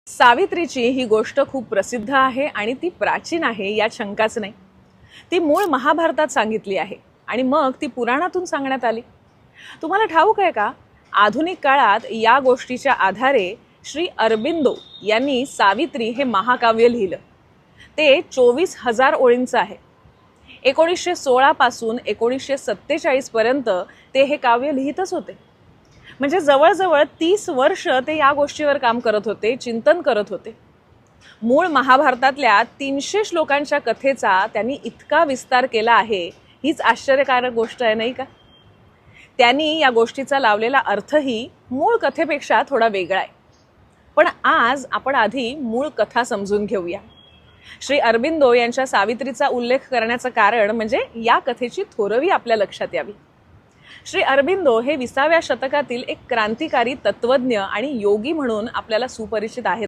सावित्रीची ही गोष्ट खूप प्रसिद्ध आहे आणि ती प्राचीन आहे यात शंकाच नाही. ती मूळ महाभारतात सांगितली आहे आणि मग ती पुराणातून सांगण्यात आली. तुम्हाला ठाऊक आहे का, आधुनिक काळात या गोष्टीच्या आधारे श्री अरबिंदो यांनी सावित्री हे महाकाव्य लिहिलं. ते 24,000 ओळींचं आहे. 1916 पासून 1947 पर्यंत ते हे काव्य लिहितच होते. म्हणजे जवळजवळ 30 वर्ष ते या गोष्टीवर काम करत होते, चिंतन करत होते. मूळ महाभारतातल्या 300 श्लोकांच्या कथेचा त्यांनी इतका विस्तार केला आहे, हीच आश्चर्यकारक गोष्ट आहे नाही का? त्यांनी या गोष्टीचा लावलेला अर्थही मूळ कथेपेक्षा थोडा वेगळा आहे. पण आज आपण आधी मूळ कथा समजून घेऊया. श्री अरबिंदो यांच्या सावित्रीचा उल्लेख करण्याचं कारण म्हणजे या कथेची थोरवी आपल्या लक्षात यावी. श्री अरबिंदो हे 20व्या शतकातील एक क्रांतिकारी तत्वज्ञ आणि योगी म्हणून आपल्याला सुपरिचित आहेत.